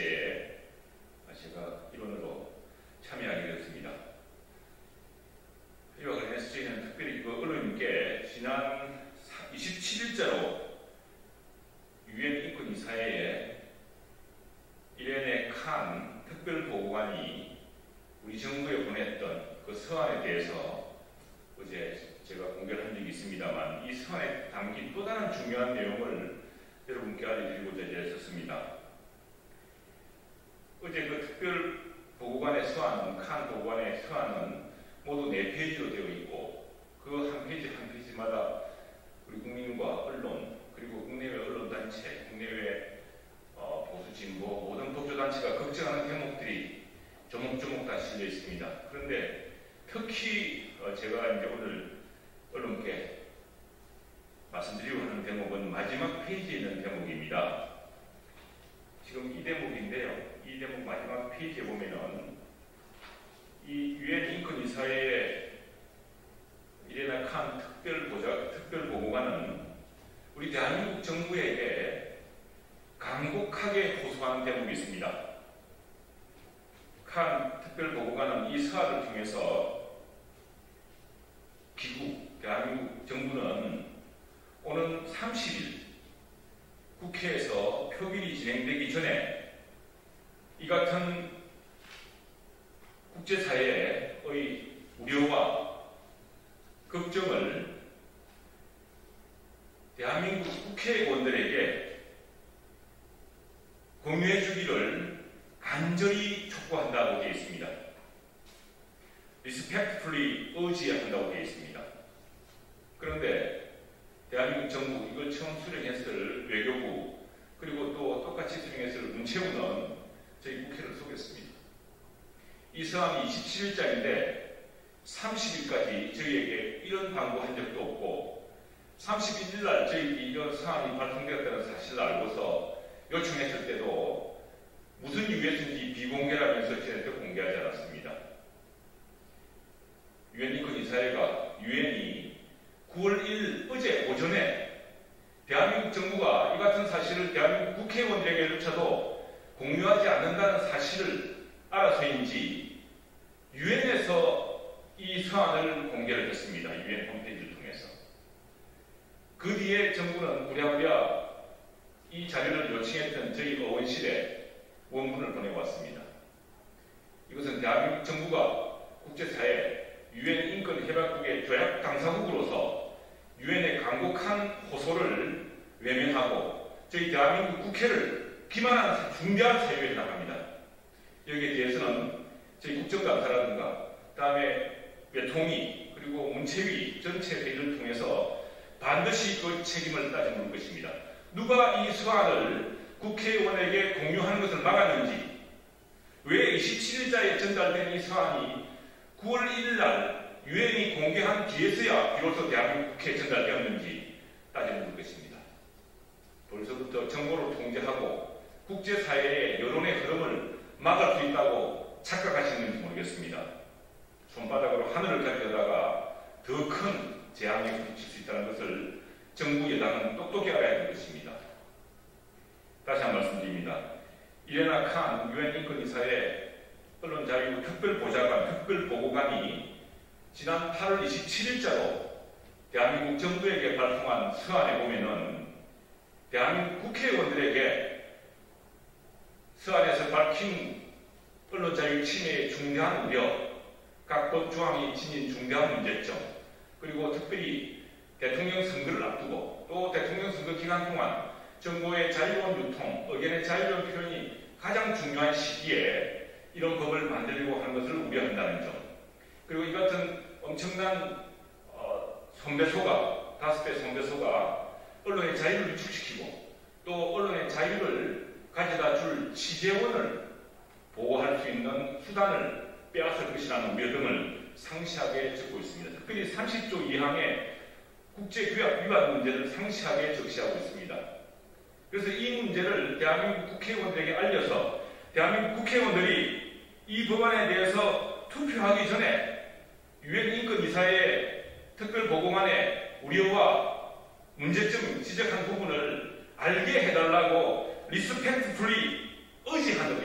NSC에 제가 일원으로 참여하게 되었습니다. 이와 같은 NSC는 특별히 그 언론님께 지난 27일자로 유엔 인권이사회에 이레네 칸 특별보고관이 우리 정부에 보냈던 그 서한에 대해서 어제 제가 공개를 한 적이 있습니다만, 이 서한에 담긴 또 다른 중요한 내용을 여러분께 알려드리고자 했었습니다. 어제 그 특별보고관의 서한, 칸 보고관의 서한은 모두 4페이지로 되어 있고, 그 한 페이지 한 페이지마다 우리 국민과 언론, 그리고 국내외 언론단체, 국내외 보수 진보 모든 법조단체가 걱정하는 대목들이 조목조목 다 실려 있습니다. 그런데 특히 제가 이제 오늘 언론께 말씀드리고 하는 대목은 마지막 페이지에 있는 대목입니다. 지금 이 대목인데요. 이 대목 마지막 페이지에 보면은 이 유엔 인권이사회의 이레네 칸 특별보고관은 우리 대한민국 정부에게 간곡하게 호소하는 대목이 있습니다. 칸 특별보고관은 이 서한을 통해서 대한민국 정부는 오는 30일 국회에서 표결이 진행되기 전에 이 같은 국제사회의 우려와 걱정을 대한민국 국회의원들에게 공유해 주기를 간절히 촉구한다고 되어 있습니다. respectfully 의지한다고 되어 있습니다. 그런데 대한민국 정부, 이걸 처음 수령했을 외교부, 그리고 또 똑같이 수령했을 문체부는 저희 국회를 속였습니다. 이 서한이 27일짜리인데 30일까지 저희에게 이런 광고한 적도 없고, 31일날 저희 이런 서한이 발송되었다는 사실을 알고서 요청했을 때도 무슨 이유에서인지 비공개라면서 저희한테 공개하지 않았습니다. 유엔 인권이사회가 유엔이 9월 1일 어제 오전에 대한민국 정부가 이 같은 사실을 대한민국 국회의원들에게조차도 공유하지 않는다는 사실을 알아서인지 유엔에서 이 서한을 공개를 했습니다. 유엔 홈페이지를 통해서. 그 뒤에 정부는 부랴부랴 이 자료를 요청했던 저희 의원실에 원문을 보내왔습니다. 이것은 대한민국 정부가 국제사회 유엔 인권협약국의 조약 당사국으로서 유엔의 간곡한 호소를 외면하고 저희 대한민국 국회를 기만한 중대한 사유에 해당합니다. 여기에 대해서는 저희 국정감사라든가 다음에 외통위 그리고 문체위 전체 회의를 통해서 반드시 그 책임을 따져 물 것입니다. 누가 이 서한을 국회의원에게 공유하는 것을 막았는지, 왜 27일자에 전달된 이 서한이 9월 1일 날 유엔이 공개한 뒤에서야 비로소 대한민국 국회에 전달되었는지 따져 물 것입니다. 벌써부터 정보를 통제하고 국제사회의 여론의 흐름을 막을 수 있다고 착각하시는지 모르겠습니다. 손바닥으로 하늘을 가져다가 더 큰 재앙에 부딪힐 수 있다는 것을 정부 여당은 똑똑히 알아야 할 것입니다. 다시 한 번 말씀드립니다. 이레네 칸 유엔 인권이사회 언론자유 특별보좌관, 특별보고관이 지난 8월 27일자로 대한민국 정부에게 발송한 서한에 보면은 대한민국 국회의원들에게 서한에서 밝힌 언론자유 침해의 중대한 우려, 각 법조항이 지닌 중대한 문제점, 그리고 특별히 대통령 선거를 앞두고 또 대통령 선거 기간 동안 정보의 자유로운 유통, 의견의 자유로운 표현이 가장 중요한 시기에 이런 법을 만들려고 하는 것을 우려한다는 점, 그리고 이 같은 엄청난 손배소가, 5배 손배소가 언론의 자유를 위축시키고 또 언론의 자유를 가져다 줄 취재원을 보호할 수 있는 수단을 빼앗을 것이라는 우려 등을 상시하게 적고 있습니다. 특별히 30조 2항의 국제규약 위반 문제를 상시하게 적시하고 있습니다. 그래서 이 문제를 대한민국 국회의원들에게 알려서 대한민국 국회의원들이 이 법안에 대해서 투표하기 전에 유엔 인권이사회 특별보고관의 우려와 문제점 지적한 부분을 알게 해달라고 리스펙트풀리 의지한다고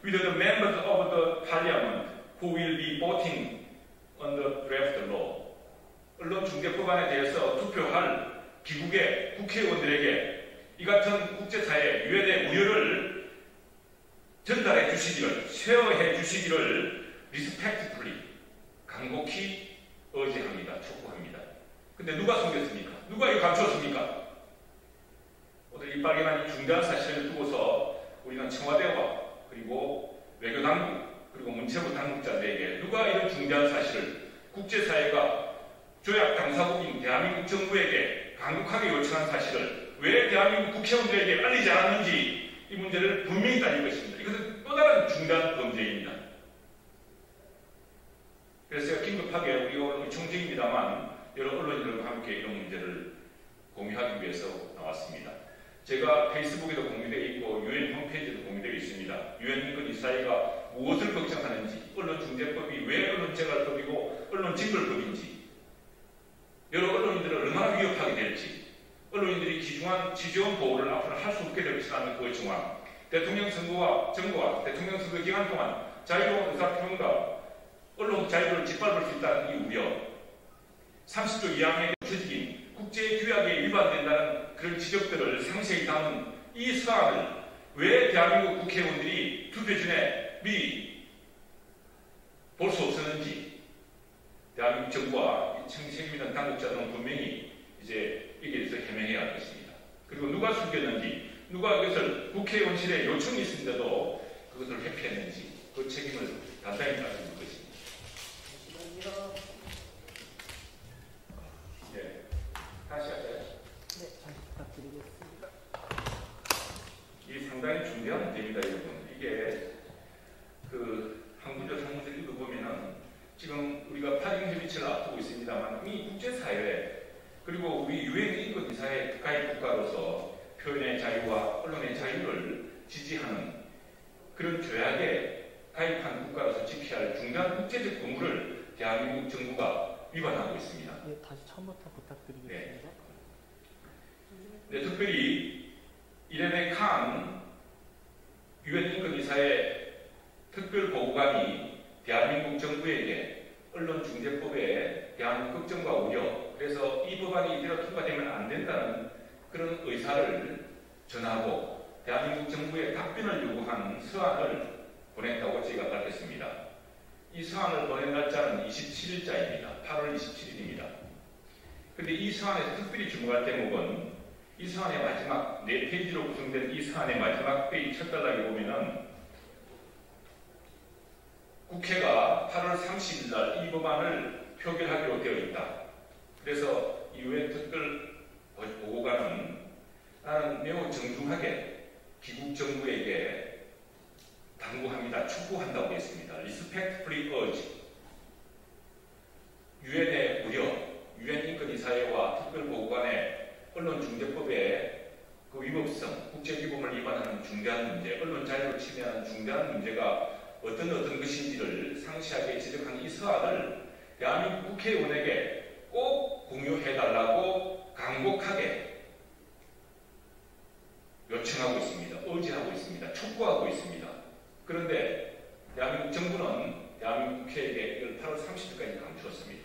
with the members of the parliament who will be voting on the draft law. 언론중재법안에 대해서 투표할 기국의 국회의원들에게 이 같은 국제사회 유엔의 우려를 전달해 주시기를, 쉐어해 주시기를 respectfully, 간곡히 의지합니다. 촉구합니다. 근데 누가 숨겼습니까? 누가 이거 감추었습니까? 오늘 이 발견한 중대한 사실을 두고서 우리는 청와대와 그리고 외교당국 그리고 문체부 당국자들에게 누가 이런 중대한 사실을 국제사회가 조약 당사국인 대한민국 정부에게 강력하게 요청한 사실을 왜 대한민국 국회의원들에게 알리지 않았는지 이 문제를 분명히 따질 것입니다. 이것은 또 다른 중대한 범죄입니다. 그래서 제가 긴급하게 우리 오늘 총재입니다만 여러 언론인들과 함께 이런 문제를 공유하기 위해서 나왔습니다. 제가 페이스북에도 공유되어 있고 유엔 홈페이지에도 공유되어 있습니다. 유엔 인권 이사회가 무엇을 걱정하는지, 언론중재법이 왜 언론재갈법이고 언론징벌법인지, 여러 언론인들을 얼마나 위협하게 될지, 언론인들이 귀중한 지지원 보호를 앞으로 할 수 없게 될 것이라는 그 정황, 대통령 선거와 정부와 대통령 선거 기간 동안 자유로운 의사표현과 언론 자유를 짓밟을 수 있다는 이 우려, 30조 2항에 처진 국제규약에 위반된다는 그런 지적들을 상세히 담은 이 사안을 왜 대한민국 국회의원들이 투표 전에 미리 볼 수 없었는지 대한민국 정부와 책임있는 당국자들은 분명히 이제 여기에 대해서 해명해야 할 것입니다. 그리고 누가 숨겼는지, 누가 이것을 국회의원실에 요청이 있는데도 그것을 회피했는지 그 책임을 단단히 따지는 것입니다. 네, 다시 할까요? 네, 잘 부탁드리겠습니다. 이게 상당히 중요한 문제입니다, 여러분. 이게 한문절 상문절 읽어보면은 지금 우리가 8.2 협의체를 앞두고 있습니다만 이 국제사회 그리고 우리 유엔 인권이사회 가입 국가로서 표현의 자유와 언론의 자유를 지지하는 그런 조약에 가입한 국가로서 지켜야 할 중대한 국제적 의무를 대한민국 정부가 위반하고 있습니다. 네, 다시 처음부터 부탁드리겠습니다. 네, 특별히 이레네 칸 유엔 인권이사회 특별보고관이 대한민국 정부에게 언론중재법에 대한 걱정과 우려, 그래서 이 법안이 이대로 통과되면 안 된다는 그런 의사를 전하고 대한민국 정부에 답변을 요구한 서한을 보냈다고 저희가 밝혔습니다. 이 서한을 보낸 날짜는 27일자입니다. 8월 27일입니다. 그런데 이 서한에서 특별히 주목할 대목은 이 서한의 마지막 4페이지로 구성된 이 서한의 마지막 페이지 첫 단락에 보면은 국회가 8월 30일 날 이 법안을 표결하기로 되어 있다. 그래서 이 유엔 특별 보고관은 나는 매우 정중하게 기국 정부에게 당부합니다. 촉구한다고 했습니다. Respectfully urge. 유엔의 우려, 유엔 인권이사회와 특별보고관의 언론중재법의 그 위법성, 국제규범을 위반하는 중대한 문제, 언론 자유를 침해하는 중대한 문제가 어떤 것인지를 상세하게 지적한 이 서한을 대한민국 국회의원에게 꼭 공유해달라고 간곡하게 요청하고 있습니다. 의지하고 있습니다. 촉구하고 있습니다. 그런데 대한민국 정부는 대한민국 국회에게 이걸 8월 30일까지 감추었습니다.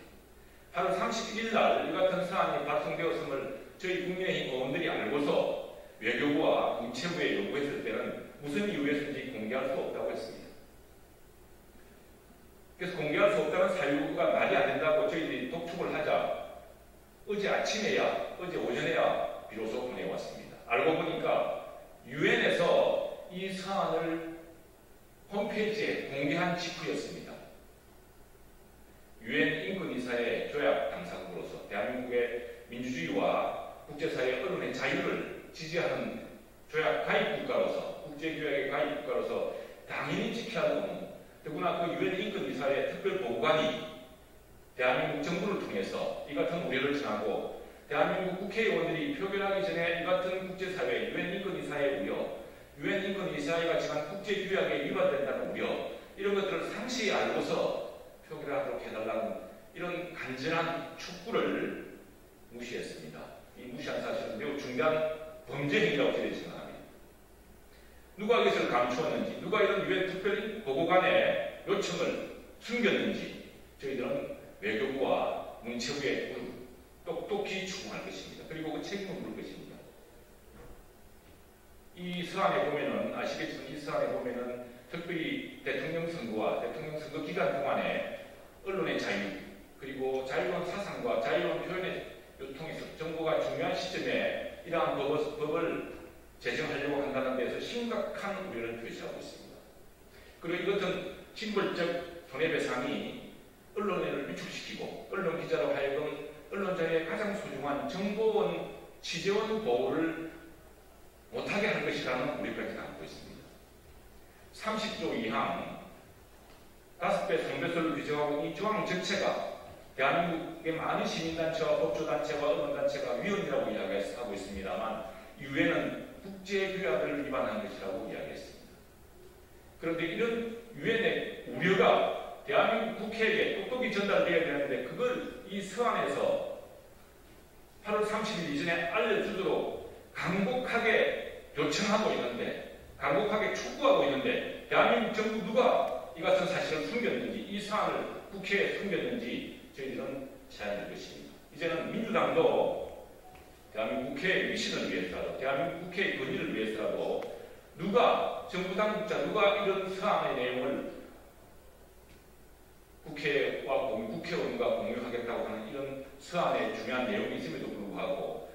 8월 31일 날 이 같은 사안이 발송되었음을 저희 국민의힘 의원들이 알고서 외교부와 문체부에 요구했을 때는 무슨 이유에서인지 공개할 수 없다고 했습니다. 그래서 공개할 수 없다는 사유가 말이 안 된다고 저희들이 독촉을 하자 어제 아침에야, 어제 오전에야 비로소 보내왔습니다. 알고 보니까 유엔에서 이 사안을 홈페이지에 공개한 직후였습니다. 유엔 인권이사회 조약 당사국으로서 대한민국의 민주주의와 국제사회 언론의 자유를 지지하는 조약 가입 국가로서, 국제규약의 가입 국가로서 당연히 지켜야 하는 의무, 더구나 그 유엔 인권이사회 특별보고관이 대한민국 정부를 통해서 이 같은 우려를 전하고 대한민국 국회의원들이 표결하기 전에 이 같은 국제사회, 유엔 인권이사회 우려, 유엔 인권이사회가 지난 국제규약에 위반된다는 우려, 이런 것들을 상세히 알고서 표결하도록 해달라는 이런 간절한 촉구를 무시했습니다. 이 무시한 사실은 매우 중대한 범죄 행위라고 저희들이 생각합니다. 누가 이것을 감추었는지, 누가 이런 유엔 특별 보고관의 요청을 숨겼는지 저희들은 외교부와 문체부에 똑똑히 추궁할 것입니다. 그리고 그 책임을 물을 것입니다. 이 서한에 보면은 아시겠지만 이 서한에 보면은 특별히 대통령 선거와 대통령 선거 기간 동안에 언론의 자유 그리고 자유로운 사상과 자유로운 표현의 요통에서 정부가 중요한 시점에 이러한 법을 제정하려고 한다는 데서 심각한 우려를 표시하고 있습니다. 그리고 이것은 징벌적 손해배상이 언론을 위축시키고 언론 기자로 하여금 언론자의 가장 소중한 정보원, 취재원 보호를 못하게 할 것이라는 우려까지 담고 있습니다. 30조 2항 5배 상배설을 규정하고 이 조항 전체가 대한민국의 많은 시민단체와 법조단체와 언론단체가 위헌이라고 이야기하고 있습니다만 유엔은 국제규약을 위반한 것이라고 이야기했습니다. 그런데 이런 유엔의 우려가 대한민국 국회에게 똑똑히 전달되어야 되는데 그걸 이 서한에서 8월 30일 이전에 알려주도록 강곡하게 요청하고 있는데 강곡하게 촉구하고 있는데 대한민국 정부 누가 이 같은 사실을 숨겼는지 이 사안을 국회에 숨겼는지 저희들은 제안할 것입니다. 이제는 민주당도 대한민국 국회의 미신을 위해서라도 대한민국 국회의 권위를 위해서라도 누가 정부 당국자 누가 이런 사안의 내용을 국회의원과 공유하겠다고 하는 이런 서한에 중요한 내용이 있음에도 불구하고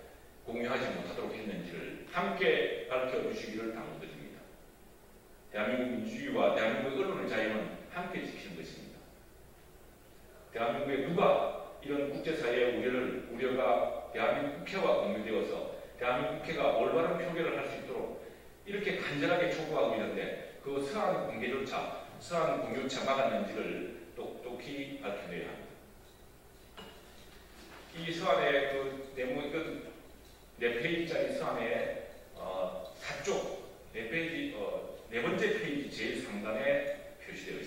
공유하지 못하도록 했는지를 함께 밝혀주시기를 당부드립니다. 대한민국 민주주의와 대한민국 언론의 자유는 함께 지키는 것입니다. 대한민국에 누가 이런 국제사회의 우려가 대한민국 국회와 공유되어서 대한민국 국회가 올바른 표결을 할 수 있도록 이렇게 간절하게 촉구하고 있는데 그 서한 공개조차 서한 공유조차 막았는지를 똑똑히 밝혀내야 합니다. 이 서한의 그 내용, 그 4페이지짜리 서한의 4쪽 4페이지, 4번째 페이지 제일 상단에 표시되어 있습니다.